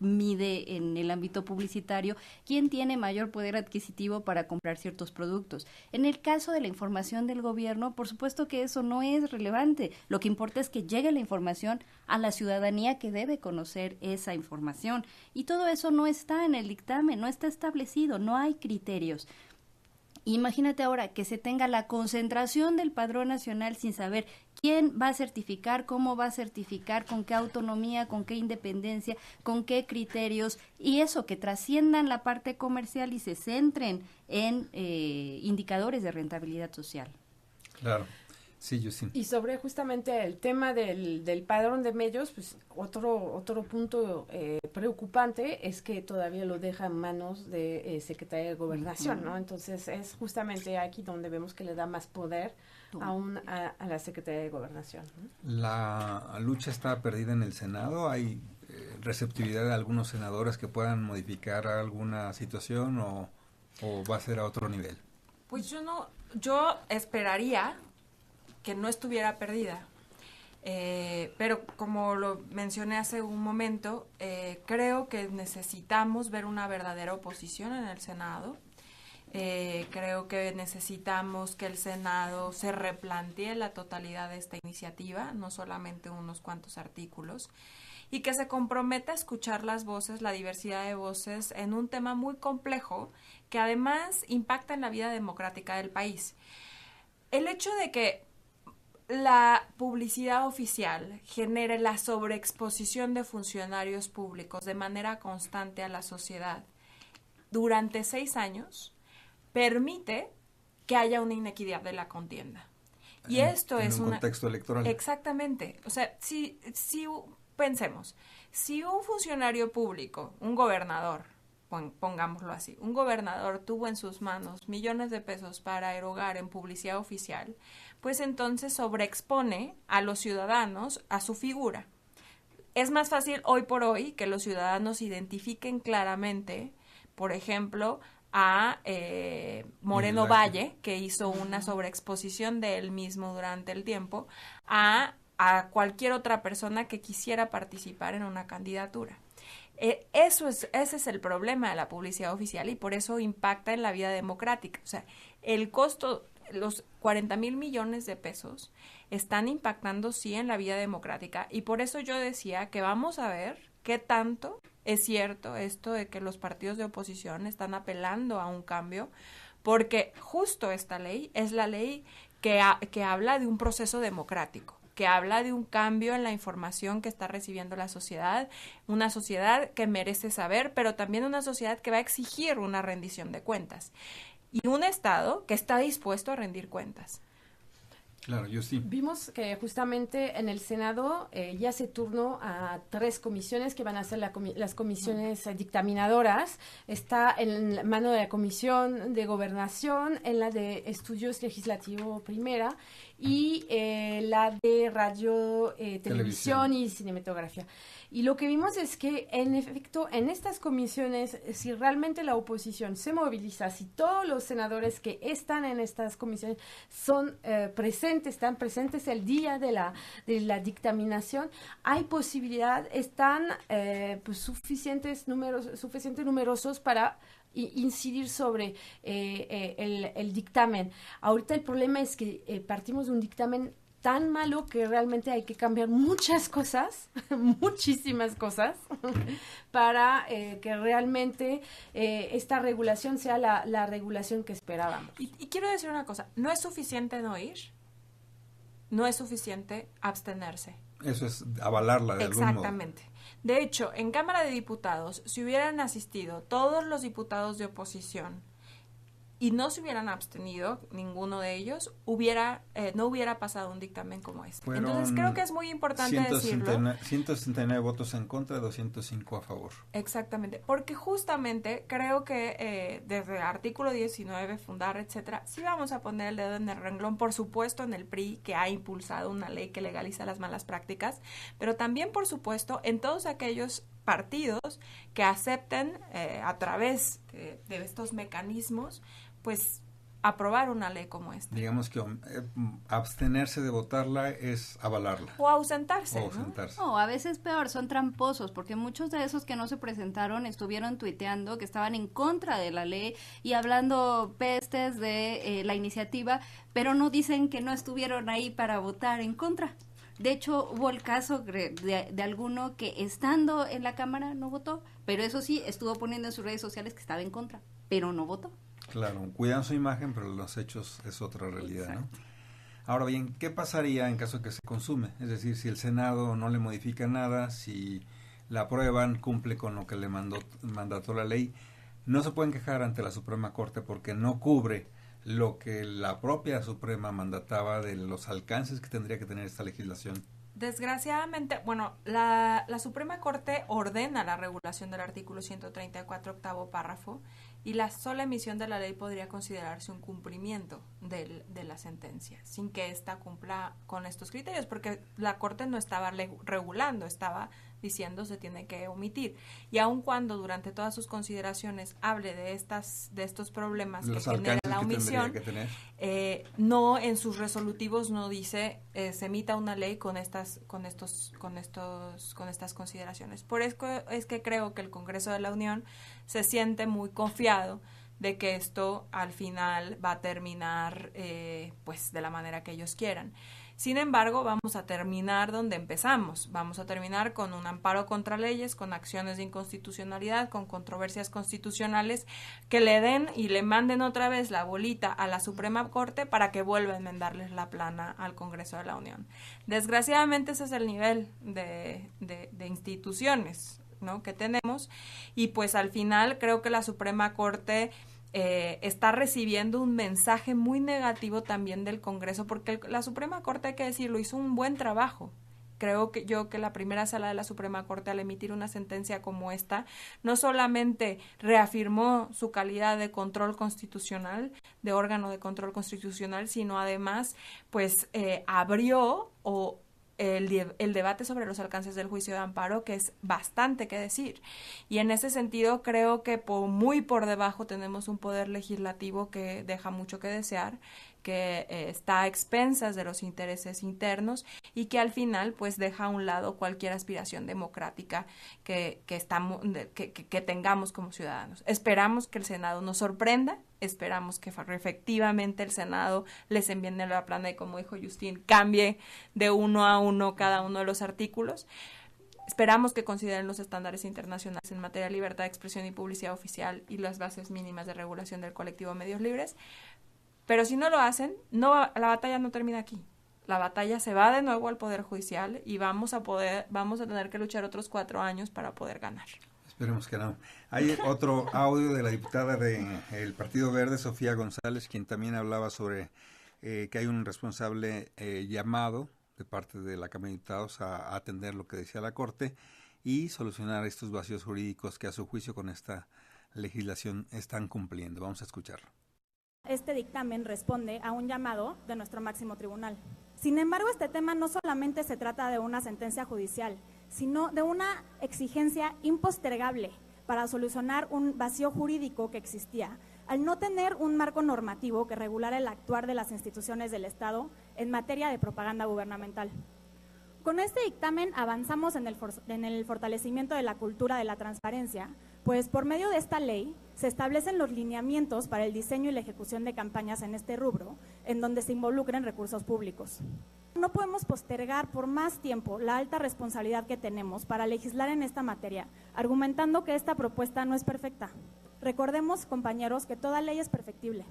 mide en el ámbito publicitario quién tiene mayor poder adquisitivo para comprar ciertos productos. En el caso de la información del gobierno, por supuesto que eso no es relevante. Lo que importa es que llegue la información a la ciudadanía que debe conocer esa información. Y todo eso no está en el dictamen, no está establecido, no hay criterios. Imagínate ahora que se tenga la concentración del Padrón Nacional sin saber quién va a certificar, cómo va a certificar, con qué autonomía, con qué independencia, con qué criterios, y eso, que trasciendan la parte comercial y se centren en indicadores de rentabilidad social. Claro. Sí, yo sí. Y sobre justamente el tema del padrón de medios, pues otro punto preocupante es que todavía lo deja en manos de Secretaría de Gobernación, ¿no? Entonces es justamente aquí donde vemos que le da más poder aún a la Secretaría de Gobernación, ¿no? La lucha está perdida en el Senado. ¿Hay receptividad de algunos senadores que puedan modificar alguna situación o va a ser a otro nivel? Pues yo esperaría que no estuviera perdida. Pero como lo mencioné hace un momento, creo que necesitamos ver una verdadera oposición en el Senado. Creo que necesitamos que el Senado se replantee la totalidad de esta iniciativa, no solamente unos cuantos artículos, y que se comprometa a escuchar las voces, la diversidad de voces, en un tema muy complejo que además impacta en la vida democrática del país. El hecho de que la publicidad oficial genere la sobreexposición de funcionarios públicos de manera constante a la sociedad durante 6 años permite que haya una inequidad de la contienda. Y esto es un contexto electoral. Exactamente. O sea, si pensemos, si un funcionario público, un gobernador, pongámoslo así, un gobernador tuvo en sus manos millones de pesos para erogar en publicidad oficial, pues entonces sobreexpone a los ciudadanos a su figura. Es más fácil hoy por hoy que los ciudadanos identifiquen claramente, por ejemplo, a Moreno Valle, que hizo una sobreexposición de él mismo durante el tiempo, a cualquier otra persona que quisiera participar en una candidatura. Ese es el problema de la publicidad oficial y por eso impacta en la vida democrática. O sea, el costo, los 40,000 millones de pesos están impactando sí en la vida democrática y por eso yo decía que vamos a ver qué tanto es cierto esto de que los partidos de oposición están apelando a un cambio, porque justo esta ley es la ley que habla de un proceso democrático, que habla de un cambio en la información que está recibiendo la sociedad, una sociedad que merece saber, pero también una sociedad que va a exigir una rendición de cuentas y un Estado que está dispuesto a rendir cuentas. Claro, yo sí. Vimos que justamente en el Senado ya se turnó a 3 comisiones que van a ser las comisiones dictaminadoras. Está en mano de la Comisión de Gobernación, en la de Estudios Legislativo Primera y la de Radio, Televisión y Cinematografía. Y lo que vimos es que, en efecto, en estas comisiones, si realmente la oposición se moviliza, si todos los senadores que están en estas comisiones son están presentes el día de la dictaminación, hay posibilidad, están pues suficientemente numerosos para incidir sobre el dictamen. Ahorita el problema es que partimos de un dictamen tan malo que realmente hay que cambiar muchas cosas, muchísimas cosas, para que realmente esta regulación sea la regulación que esperábamos. Y quiero decir una cosa, no es suficiente no ir, no es suficiente abstenerse. Eso es avalarla de algún modo. Exactamente. De hecho, en Cámara de Diputados, si hubieran asistido todos los diputados de oposición y no se hubieran abstenido, ninguno de ellos, no hubiera pasado un dictamen como este. Entonces creo que es muy importante decirlo. 169 votos en contra, 205 a favor. Exactamente, porque justamente creo que desde el artículo 19, fundar, etcétera, sí vamos a poner el dedo en el renglón, por supuesto en el PRI, que ha impulsado una ley que legaliza las malas prácticas, pero también, por supuesto, en todos aquellos partidos que acepten a través de estos mecanismos, pues aprobar una ley como esta. Digamos que abstenerse de votarla es avalarla. O ausentarse, No, a veces peor, son tramposos, porque muchos de esos que no se presentaron estuvieron tuiteando que estaban en contra de la ley y hablando pestes de la iniciativa, pero no dicen que no estuvieron ahí para votar en contra. De hecho, hubo el caso de alguno que estando en la Cámara no votó, pero eso sí, estuvo poniendo en sus redes sociales que estaba en contra, pero no votó. Claro, cuidan su imagen, pero los hechos es otra realidad, Exacto. ¿no? Ahora bien, ¿qué pasaría en caso de que se consume? Es decir, si el Senado no le modifica nada, si la aprueban, cumple con lo que le mandató la ley, no se pueden quejar ante la Suprema Corte porque no cubre lo que la propia Suprema mandataba de los alcances que tendría que tener esta legislación. Desgraciadamente, bueno, la Suprema Corte ordena la regulación del artículo 134, octavo párrafo, y la sola emisión de la ley podría considerarse un cumplimiento de la sentencia, sin que ésta cumpla con estos criterios, porque la Corte no estaba regulando, estaba diciendo se tiene que omitir. Y aun cuando durante todas sus consideraciones hable de estos problemas que genera la omisión, no en sus resolutivos no dice se emita una ley con estas consideraciones. Por eso es que creo que el Congreso de la Unión se siente muy confiado de que esto al final va a terminar pues de la manera que ellos quieran. Sin embargo, vamos a terminar donde empezamos. Vamos a terminar con un amparo contra leyes, con acciones de inconstitucionalidad, con controversias constitucionales que le den y le manden otra vez la bolita a la Suprema Corte para que vuelva a enmendarles la plana al Congreso de la Unión. Desgraciadamente ese es el nivel de instituciones, ¿no?, que tenemos, y pues al final creo que la Suprema Corte está recibiendo un mensaje muy negativo también del Congreso, porque la Suprema Corte, hay que decirlo, hizo un buen trabajo. Creo que la primera sala de la Suprema Corte, al emitir una sentencia como esta, no solamente reafirmó su calidad de control constitucional, de órgano de control constitucional, sino además pues abrió el debate sobre los alcances del juicio de amparo, que es bastante que decir. Y en ese sentido creo que muy por debajo tenemos un poder legislativo que deja mucho que desear, que está a expensas de los intereses internos y que al final pues deja a un lado cualquier aspiración democrática que tengamos como ciudadanos. Esperamos que el Senado nos sorprenda, esperamos que efectivamente el Senado les envíe la plana y, como dijo Justín, cambie de uno a uno cada uno de los artículos. Esperamos que consideren los estándares internacionales en materia de libertad de expresión y publicidad oficial y las bases mínimas de regulación del colectivo Medios Libres. Pero si no lo hacen, la batalla no termina aquí. La batalla se va de nuevo al Poder Judicial y vamos a tener que luchar otros 4 años para poder ganar. Esperemos que no. Hay otro audio de la diputada del Partido Verde, Sofía González, quien también hablaba sobre que hay un responsable llamado de parte de la Cámara de Diputados a atender lo que decía la Corte y solucionar estos vacíos jurídicos que a su juicio con esta legislación están cumpliendo. Vamos a escucharlo. Este dictamen responde a un llamado de nuestro máximo tribunal. Sin embargo, este tema no solamente se trata de una sentencia judicial, sino de una exigencia impostergable para solucionar un vacío jurídico que existía al no tener un marco normativo que regulara el actuar de las instituciones del Estado en materia de propaganda gubernamental. Con este dictamen avanzamos en el fortalecimiento de la cultura de la transparencia, pues por medio de esta ley se establecen los lineamientos para el diseño y la ejecución de campañas en este rubro, en donde se involucren recursos públicos. No podemos postergar por más tiempo la alta responsabilidad que tenemos para legislar en esta materia, argumentando que esta propuesta no es perfecta. Recordemos, compañeros, que toda ley es perfectible.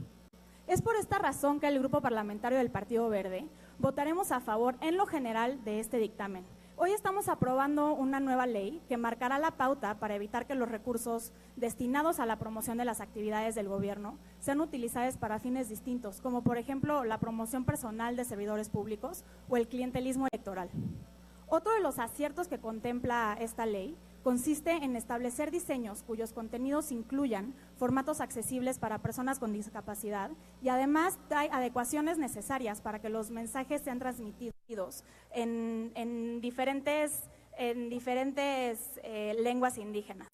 Es por esta razón que el Grupo Parlamentario del Partido Verde votaremos a favor en lo general de este dictamen. Hoy estamos aprobando una nueva ley que marcará la pauta para evitar que los recursos destinados a la promoción de las actividades del gobierno sean utilizados para fines distintos, como por ejemplo la promoción personal de servidores públicos o el clientelismo electoral. Otro de los aciertos que contempla esta ley consiste en establecer diseños cuyos contenidos incluyan formatos accesibles para personas con discapacidad y además trae adecuaciones necesarias para que los mensajes sean transmitidos en diferentes lenguas indígenas.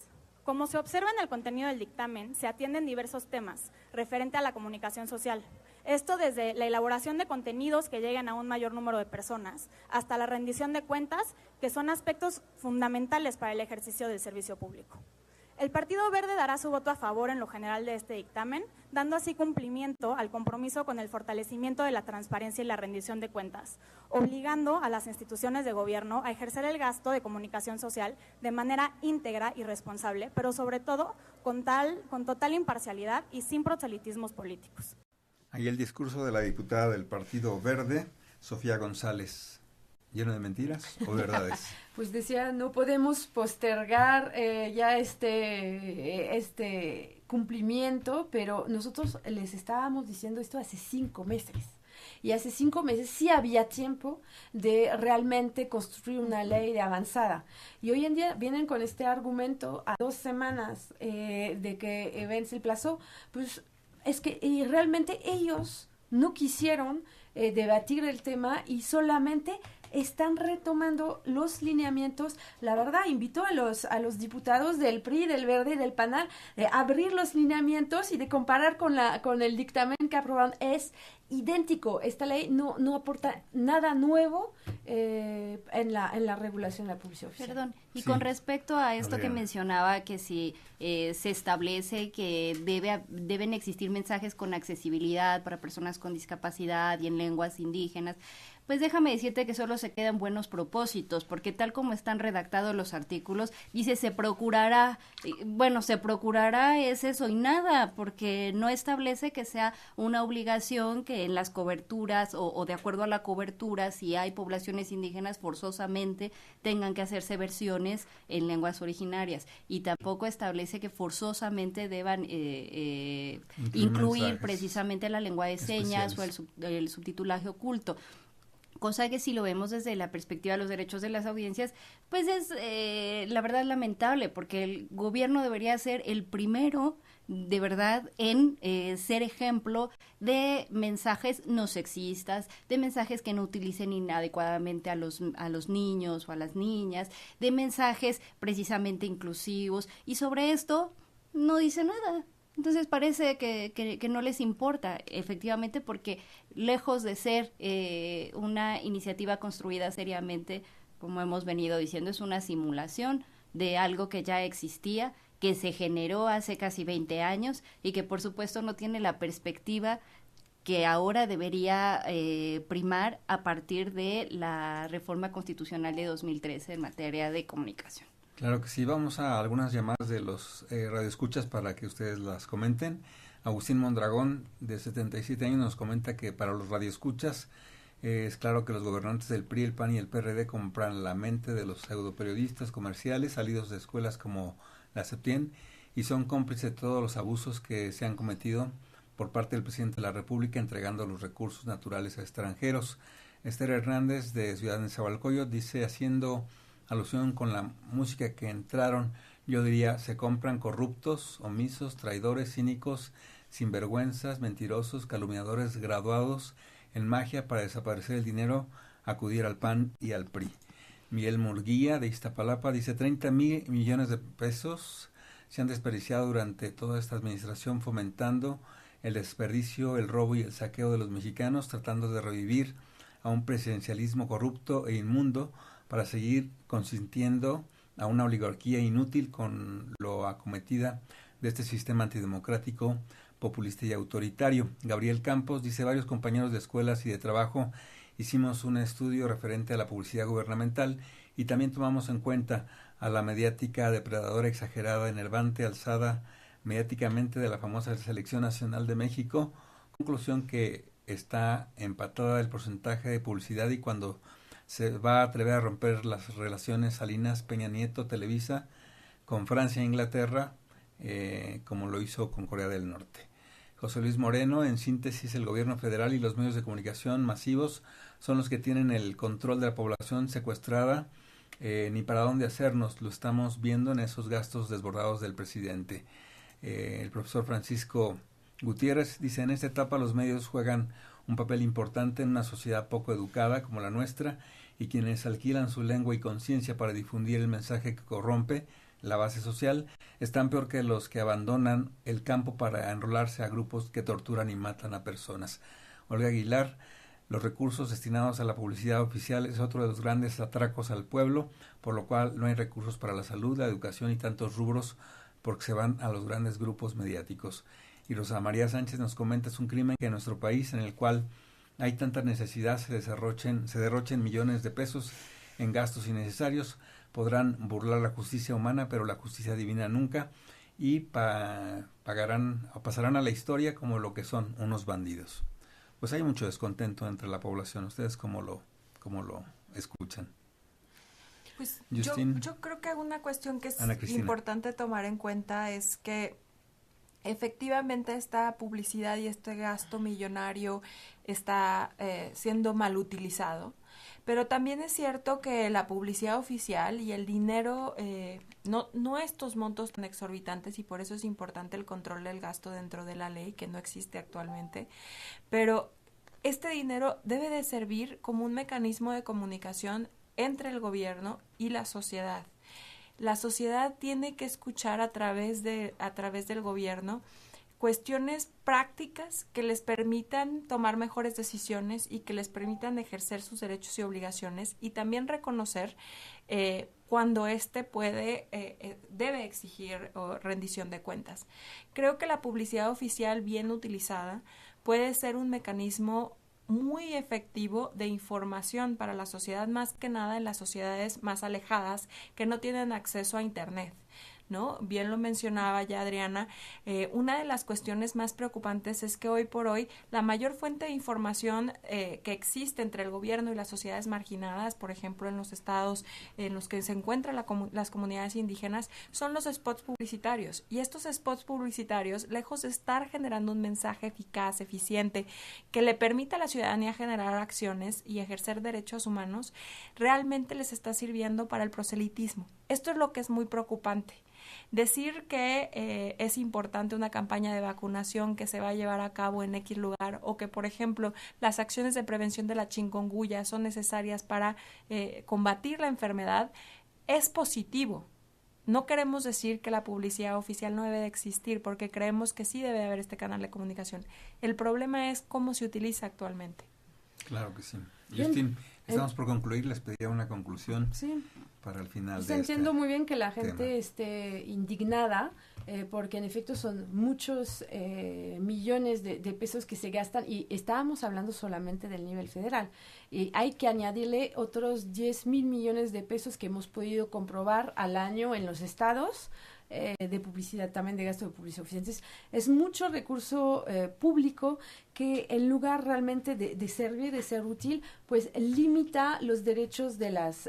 Como se observa en el contenido del dictamen, se atienden diversos temas referente a la comunicación social. Esto desde la elaboración de contenidos que lleguen a un mayor número de personas, hasta la rendición de cuentas, que son aspectos fundamentales para el ejercicio del servicio público. El Partido Verde dará su voto a favor en lo general de este dictamen, dando así cumplimiento al compromiso con el fortalecimiento de la transparencia y la rendición de cuentas, obligando a las instituciones de gobierno a ejercer el gasto de comunicación social de manera íntegra y responsable, pero sobre todo con total imparcialidad y sin proselitismos políticos. Ahí el discurso de la diputada del Partido Verde, Sofía González. ¿Lleno de mentiras o verdades? Pues decía, no podemos postergar ya este cumplimiento, pero nosotros les estábamos diciendo esto hace 5 meses. Y hace 5 meses sí había tiempo de realmente construir una ley de avanzada. Y hoy en día vienen con este argumento a 2 semanas de que vence el plazo, pues es que realmente ellos no quisieron debatir el tema y solamente están retomando los lineamientos. La verdad, invito a los diputados del PRI, del Verde y del PAN de abrir los lineamientos y de comparar con el dictamen que aprobaron. Es idéntico. Esta ley no aporta nada nuevo en la regulación de la publicidad oficial. Perdón, y Sí. con respecto a esto que Adriana. mencionaba, que si se establece que deben existir mensajes con accesibilidad para personas con discapacidad y en lenguas indígenas, pues déjame decirte que solo se quedan buenos propósitos, porque tal como están redactados los artículos, dice se procurará es eso y nada, porque no establece que sea una obligación que en las coberturas o de acuerdo a la cobertura, si hay poblaciones indígenas, forzosamente tengan que hacerse versiones en lenguas originarias, y tampoco establece que forzosamente deban incluir mensajes precisamente la lengua de señas o el subtitulaje oculto. Cosa que si lo vemos desde la perspectiva de los derechos de las audiencias, pues es la verdad lamentable, porque el gobierno debería ser el primero de verdad en ser ejemplo de mensajes no sexistas, de mensajes que no utilicen inadecuadamente a los niños o a las niñas, de mensajes precisamente inclusivos, y sobre esto no dice nada. Entonces parece que no les importa, efectivamente, porque lejos de ser una iniciativa construida seriamente, como hemos venido diciendo, es una simulación de algo que ya existía, que se generó hace casi 20 años y que por supuesto no tiene la perspectiva que ahora debería primar a partir de la reforma constitucional de 2013 en materia de comunicación. Claro que sí, vamos a algunas llamadas de los radioescuchas para que ustedes las comenten. Agustín Mondragón, de 77 años, nos comenta que para los radioescuchas es claro que los gobernantes del PRI, el PAN y el PRD compran la mente de los pseudoperiodistas comerciales salidos de escuelas como la Septien y son cómplices de todos los abusos que se han cometido por parte del presidente de la República entregando los recursos naturales a extranjeros. Esther Hernández, de Ciudad de Nezahualcóyotl, dice, haciendo alusión con la música que entraron, yo diría, se compran corruptos, omisos, traidores, cínicos, sinvergüenzas, mentirosos, calumniadores graduados en magia para desaparecer el dinero, acudir al PAN y al PRI. Miguel Murguía, de Iztapalapa, dice 30 millones de pesos se han desperdiciado durante toda esta administración fomentando el desperdicio, el robo y el saqueo de los mexicanos, tratando de revivir a un presidencialismo corrupto e inmundo para seguir consintiendo a una oligarquía inútil con lo acometida de este sistema antidemocrático, populista y autoritario. Gabriel Campos dice, varios compañeros de escuelas y de trabajo hicimos un estudio referente a la publicidad gubernamental y también tomamos en cuenta a la mediática depredadora exagerada, enervante, alzada mediáticamente de la famosa Selección Nacional de México, conclusión que está empatada el porcentaje de publicidad y cuando se va a atrever a romper las relaciones Salinas, Peña Nieto, Televisa con Francia e Inglaterra, como lo hizo con Corea del Norte. José Luis Moreno, en síntesis, el gobierno federal y los medios de comunicación masivos son los que tienen el control de la población secuestrada, ni para dónde hacernos, lo estamos viendo en esos gastos desbordados del presidente. El profesor Francisco Gutiérrez dice, en esta etapa los medios juegan un papel importante en una sociedad poco educada como la nuestra y quienes alquilan su lengua y conciencia para difundir el mensaje que corrompe la base social, están peor que los que abandonan el campo para enrolarse a grupos que torturan y matan a personas. Olga Aguilar, los recursos destinados a la publicidad oficial es otro de los grandes atracos al pueblo, por lo cual no hay recursos para la salud, la educación y tantos rubros porque se van a los grandes grupos mediáticos. Y Rosa María Sánchez nos comenta, es un crimen que en nuestro país, en el cual hay tanta necesidad, se derrochen millones de pesos en gastos innecesarios. Podrán burlar la justicia humana, pero la justicia divina nunca, y pasarán a la historia como lo que son unos bandidos. Pues hay mucho descontento entre la población. ¿Ustedes cómo lo escuchan? Pues Justin, yo creo que una cuestión que es Ana Cristina. importante tomar en cuenta es que efectivamente esta publicidad y este gasto millonario está siendo mal utilizado, pero también es cierto que la publicidad oficial y el dinero, no estos montos tan exorbitantes, y por eso es importante el control del gasto dentro de la ley, que no existe actualmente, pero este dinero debe de servir como un mecanismo de comunicación entre el gobierno y la sociedad. La sociedad tiene que escuchar a través del gobierno cuestiones prácticas que les permitan tomar mejores decisiones y que les permitan ejercer sus derechos y obligaciones, y también reconocer cuando debe exigir rendición de cuentas. Creo que la publicidad oficial bien utilizada puede ser un mecanismo muy efectivo de información para la sociedad, más que nada en las sociedades más alejadas que no tienen acceso a Internet, ¿no? Bien lo mencionaba ya Adriana, una de las cuestiones más preocupantes es que hoy por hoy la mayor fuente de información que existe entre el gobierno y las sociedades marginadas, por ejemplo en los estados en los que se encuentran las comunidades indígenas, son los spots publicitarios, y estos spots publicitarios, lejos de estar generando un mensaje eficaz, eficiente, que le permita a la ciudadanía generar acciones y ejercer derechos humanos, realmente les está sirviendo para el proselitismo. Esto es lo que es muy preocupante. Decir que es importante una campaña de vacunación que se va a llevar a cabo en X lugar, o que, por ejemplo, las acciones de prevención de la chikungunya son necesarias para combatir la enfermedad, es positivo. No queremos decir que la publicidad oficial no debe de existir, porque creemos que sí debe haber este canal de comunicación. El problema es cómo se utiliza actualmente. Claro que sí. Justin, estamos por concluir, les pediría una conclusión para el final. Pues entiendo muy bien que la gente esté indignada, porque en efecto son muchos millones de pesos que se gastan, y estábamos hablando solamente del nivel federal. Y hay que añadirle otros 10,000 millones de pesos que hemos podido comprobar al año en los estados, de publicidad, también de gasto de publicidad oficial. Entonces, es mucho recurso público que, en lugar realmente de servir, de ser útil, pues limita los derechos de las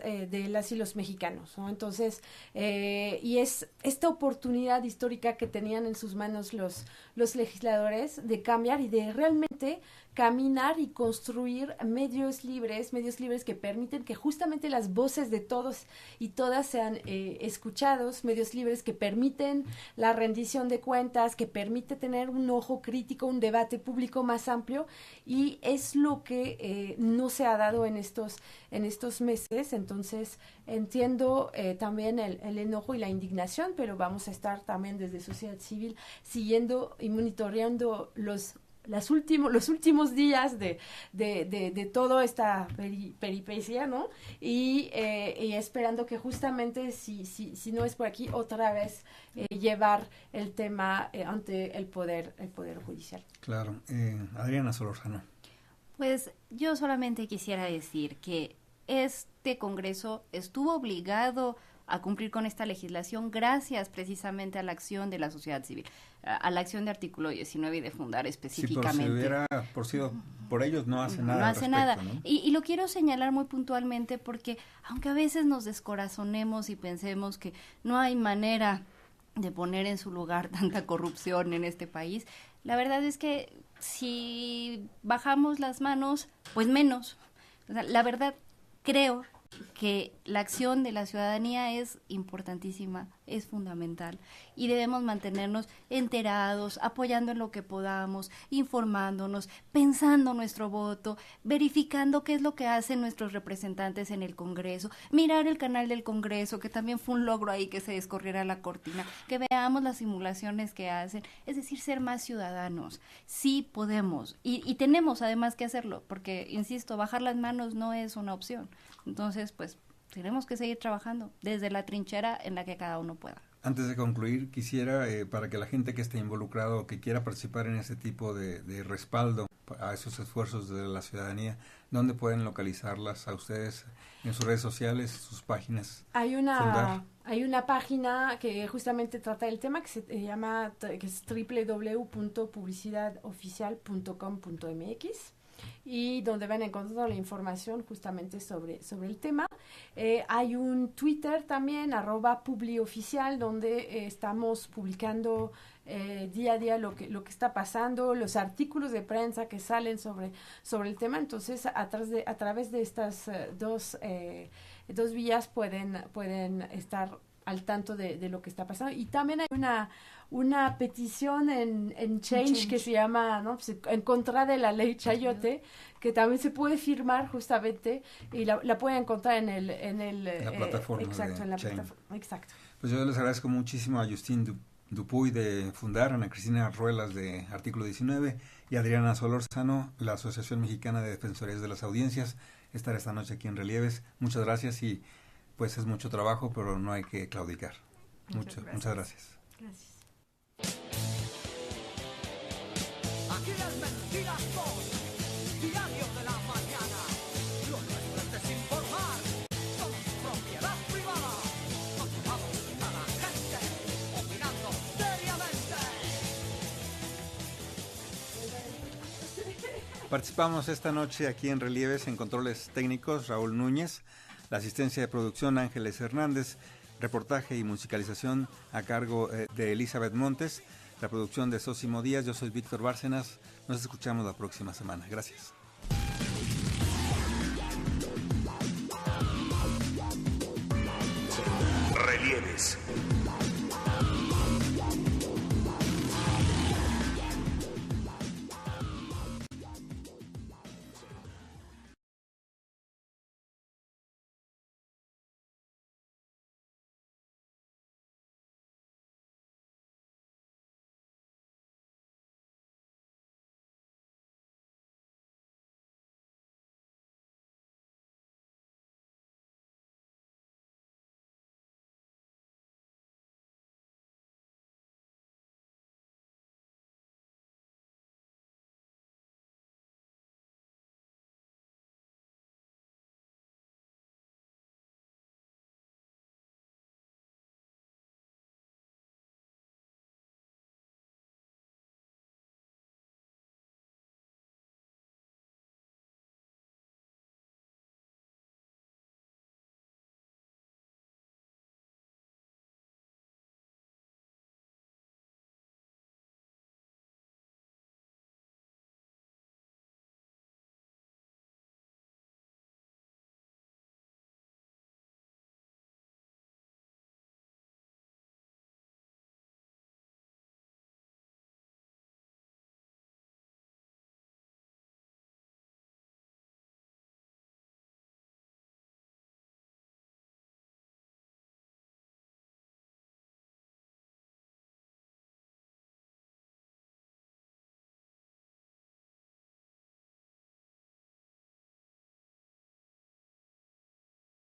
y los mexicanos, ¿no? Entonces, y es esta oportunidad histórica que tenían en sus manos los legisladores de cambiar y de realmente caminar y construir medios libres que permiten que justamente las voces de todos y todas sean escuchados, medios libres que permiten la rendición de cuentas, que permite tener un ojo crítico, un debate público más amplio, y es lo que no se ha dado en estos meses. Entonces entiendo también el enojo y la indignación, pero vamos a estar también desde sociedad civil siguiendo y monitoreando los últimos días de toda esta peripecia, ¿no? Y esperando que justamente, si no es por aquí, otra vez llevar el tema ante el poder judicial. Claro. Adriana Solórzano. Pues yo solamente quisiera decir que este Congreso estuvo obligado a cumplir con esta legislación gracias precisamente a la acción de la sociedad civil, a la acción de artículo 19 y de Fundar específicamente. Si hubiera sido por ellos, no hace nada. No hace nada. ¿No? Y lo quiero señalar muy puntualmente porque, aunque a veces nos descorazonemos y pensemos que no hay manera de poner en su lugar tanta corrupción en este país, la verdad es que si bajamos las manos, pues menos. O sea, la verdad, creo que la acción de la ciudadanía es importantísima, es fundamental y debemos mantenernos enterados, apoyando en lo que podamos, informándonos, pensando nuestro voto, verificando qué es lo que hacen nuestros representantes en el Congreso, mirar el canal del Congreso, que también fue un logro ahí que se descorriera la cortina, que veamos las simulaciones que hacen, es decir, ser más ciudadanos. Sí podemos y tenemos además que hacerlo, porque, insisto, bajar las manos no es una opción. Entonces, pues, tenemos que seguir trabajando desde la trinchera en la que cada uno pueda. Antes de concluir, quisiera, para que la gente que esté involucrado o que quiera participar en este tipo de respaldo a esos esfuerzos de la ciudadanía, ¿dónde pueden localizarlas a ustedes? ¿En sus redes sociales, sus páginas? Hay una página que justamente trata el tema que se llama, que es www.publicidadoficial.com.mx, y donde van a encontrar toda la información justamente sobre el tema. Hay un Twitter también, @publioficial, donde estamos publicando día a día lo que está pasando, los artículos de prensa que salen sobre el tema. Entonces, a través de estas dos vías pueden estar al tanto de lo que está pasando. Y también hay una petición en Change que se llama, ¿no?, pues, en contra de la ley Chayote, que también se puede firmar justamente y la pueden encontrar en la plataforma. Exacto, en la Change. plataforma. Exacto. Pues yo les agradezco muchísimo a Justin Dupuy de Fundar, Ana Cristina Ruelas de Artículo 19 y Adriana Solórzano, la Asociación Mexicana de Defensorías de las Audiencias, estar esta noche aquí en Relieves. Muchas gracias y pues es mucho trabajo, pero no hay que claudicar. Muchas gracias. Gracias. Aquí las mentiras son diario de la mañana. Lo nuestro es desinformar. Somos propiedad privada. Controlamos a la gente, opinando seriamente. Participamos esta noche aquí en Relieves en controles técnicos Raúl Núñez, la asistencia de producción Ángeles Hernández, reportaje y musicalización a cargo de Elizabeth Montes, la producción de Sosimo Díaz. Yo soy Víctor Bárcenas. Nos escuchamos la próxima semana. Gracias. Relieves.